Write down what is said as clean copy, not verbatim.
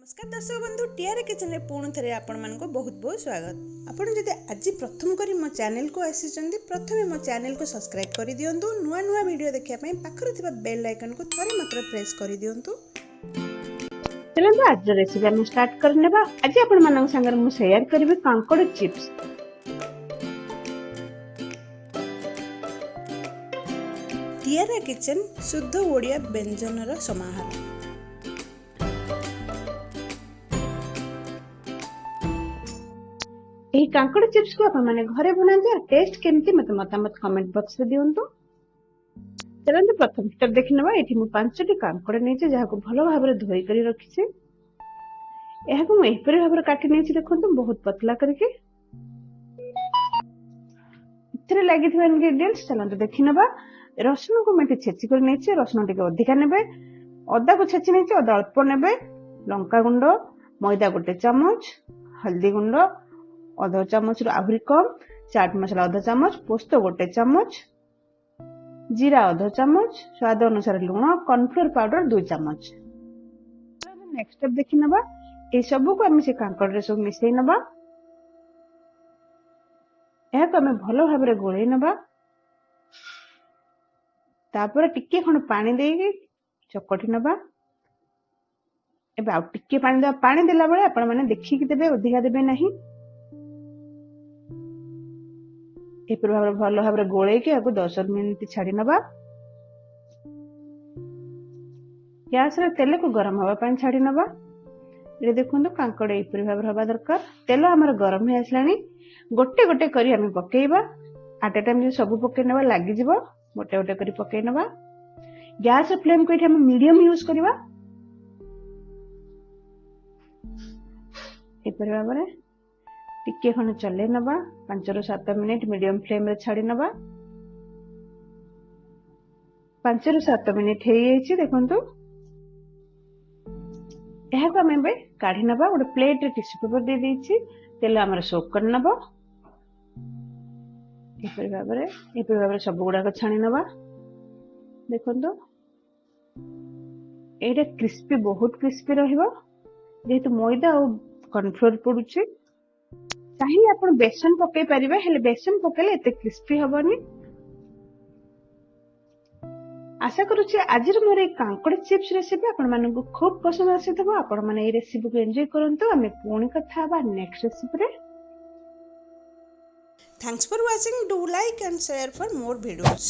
नमस्कार दर्शक बंधु टियारा किचन रे पुणी थे आपण मान बहुत बहुत स्वागत। आपण जदि आज प्रथम करी मो चैनल को आसीचंदी प्रथमे मो चैनल को सब्सक्राइब करि दियंतु। नुआ नुआ वीडियो देखिया पई पाखरे थिबा बेल आइकन को थरे मात्र प्रेस करि दियंतु। चलନ୍ତୁ आज रेसिपी हम स्टार्ट करनेबा। आज आपण मानक संगर मु शेयर करबे कांकड़ चिप्स। टियारा किचन शुद्ध ओडिया व्यंजनर समाहार। एही कांकड़ चिप्स को आपण माने घरे बनाते और टेस्ट केमती मते मतामत कमेंट बॉक्स रे दियंतु। चलନ୍ତୁ प्रथम स्टेप देखिनबा। एठी मु 5टी कांकड़ नेछि जहा को भलो भाबरे धोई करी रखिछि। एहा को मु एपरे भाबरे काटि नेछि देखंतु बहुत पतला करके। इथरे लागिथिबा इंग्रेडिएंट्स चलନ୍ତୁ देखिनबा। रसुन को मैं छेची कर नेछि, रसुन टिके अधिका नेबे। अदा को छेची नेछि, अदा अल्प नेबे। लंका गुंड, मैदा गोटे चामच, हल्दी गुंड आधा चामच रु आहुरी कम, चाट मसला आधा चामच, पोस्त गोटे चामच, जीरा आधा चामच, स्वाद अनुसार लुण, कॉर्नफ्लोर पाउडर 2 चामच। नेक्स्ट स्टेप देखि नबा। ए सब को हम से कांकड़ रे सब मिसै नबा। एहा को हम भलो भाबरे गोळै नबा। तापर टिके खण पानी देई चकटी नबा। एबे आ टिके पानी देला बेले आपण माने देखि कि देबे, अधिका देबे नाही। एपर भलो भाबरे गोळे के आगु 10 मिनिट छाडी नबा। गैस रे तेल को गरम हवा पानी छाडी नबा। ये देखंतु कांकड़ एपर भाबरे हवा दरकार। तेल हमर गरम हे आसलानी। गोटे गोटे करी हम पकेइबा। एट ए टाइम सब पके नबा लागि जिवो। गोटे गोटे करी पके नबा। गैस फ्लेम को एठी हम मीडियम यूज करबा। एपर भाबरे टिके खण चले नबा। 5 रु 7 मिनिट मीडियम फ्लेम रे छाडी नबा। 5 रु 7 मिनिट हे येछि देखंतु। एहा को हम बे काढी नबा। गोटे प्लेट रे टिश्यू पेपर दे देछि। तेल हमर सोक कर नबा। एपर भाबरे सब गुडा को छाणी नबा। देखंतु एटा क्रिस्पी, बहुत क्रिस्पी रहिबो जेहेतु मैदा और कॉर्नफ्लोर पडुछि। चाहिए आपण बेसन पके परिबे, हेले बेसन पकेले एते क्रिस्पी हबनी। आशा करूछि आजिर मोर ए कांकड़ चिप्स रेसिपी आपण मानकु खूब पसंद आसीथबो। आपण माने ए रेसिपी को एन्जॉय करंतु। हमें पुणी कथा बा नेक्स्ट रेसिपी रे। Thanks for watching. Do like and share for more videos.